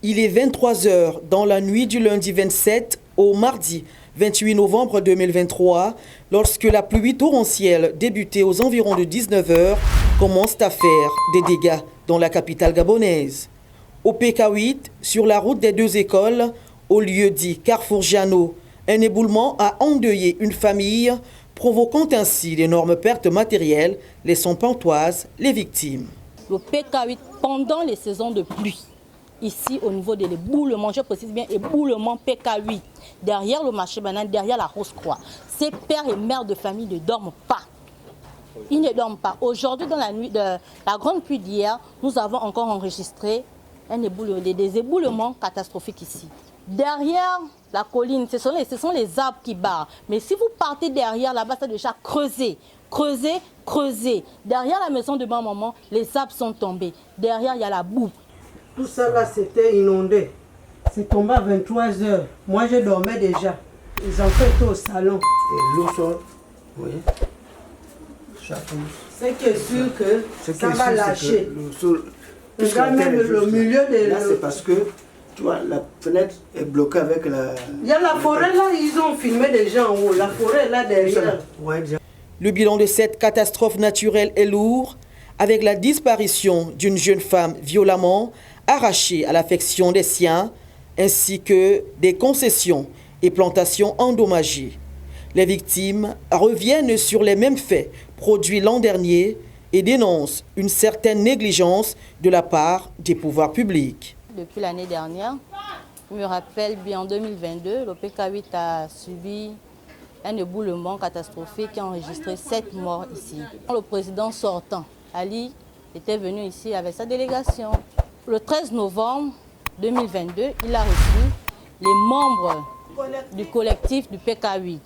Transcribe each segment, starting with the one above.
Il est 23 heures dans la nuit du lundi 27 au mardi 28 novembre 2023, lorsque la pluie torrentielle débutée aux environs de 19 heures commence à faire des dégâts dans la capitale gabonaise. Au PK8, sur la route des deux écoles, au lieu dit Carrefour Jeannot, un éboulement a endeuillé une famille, provoquant ainsi d'énormes pertes matérielles, laissant pantoises les victimes. Le PK8 pendant les saisons de pluie. Ici, au niveau de l'éboulement, je précise bien éboulement PK8, derrière le marché banane, derrière la Rose-Croix. Ces pères et mères de famille ne dorment pas. Ils ne dorment pas. Aujourd'hui, dans la nuit de la grande pluie d'hier, nous avons encore enregistré des éboulements catastrophiques ici. Derrière la colline, ce sont les arbres qui barrent. Mais si vous partez derrière, là-bas, c'est déjà creusé. Creusé. Derrière la maison de maman, les arbres sont tombés. Derrière, il y a la boue. Tout ça là, c'était inondé. C'est tombé à 23 h. Moi, je dormais déjà. Les enfants étaient au salon. Et l'eau sort, vous voyez, c'est que sûr que ça va lâcher. Le sol, même le milieu de... Là, c'est parce que, tu vois, la fenêtre est bloquée avec la... Il y a la forêt là, ils ont filmé des gens en haut. La forêt là derrière. Ouais, le bilan de cette catastrophe naturelle est lourd, avec la disparition d'une jeune femme violemment arrachée à l'affection des siens, ainsi que des concessions et plantations endommagées. Les victimes reviennent sur les mêmes faits produits l'an dernier et dénoncent une certaine négligence de la part des pouvoirs publics. Depuis l'année dernière, je me rappelle bien en 2022, le PK8 a subi un éboulement catastrophique qui a enregistré 7 morts ici. Le président sortant, Ali, était venu ici avec sa délégation. Le 13 novembre 2022, il a reçu les membres du collectif du PK8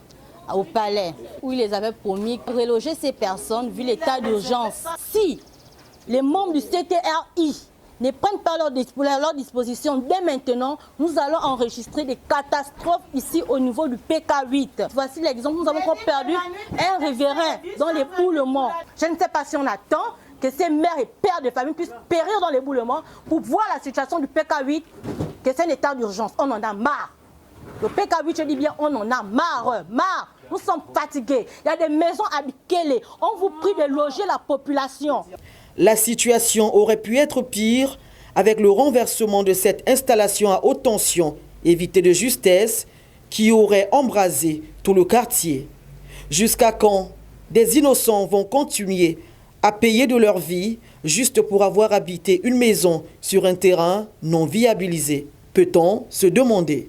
au palais, où il les avait promis de reloger ces personnes vu l'état d'urgence. Si les membres du CTRI ne prennent pas leur disposition dès maintenant, nous allons enregistrer des catastrophes ici au niveau du PK8. Voici l'exemple, nous avons encore perdu un révérend dans l'éboulement. Je ne sais pas si on attend que ces mères et pères de famille puissent périr dans l'éboulement pour voir la situation du PK8, que c'est un état d'urgence. On en a marre. Le PK8, je dis bien, on en a marre. Nous sommes fatigués. Il y a des maisons habitées. On vous prie de loger la population. La situation aurait pu être pire avec le renversement de cette installation à haute tension, évitée de justesse, qui aurait embrasé tout le quartier. Jusqu'à quand des innocents vont continuer à payer de leur vie juste pour avoir habité une maison sur un terrain non viabilisé? Peut-on se demander?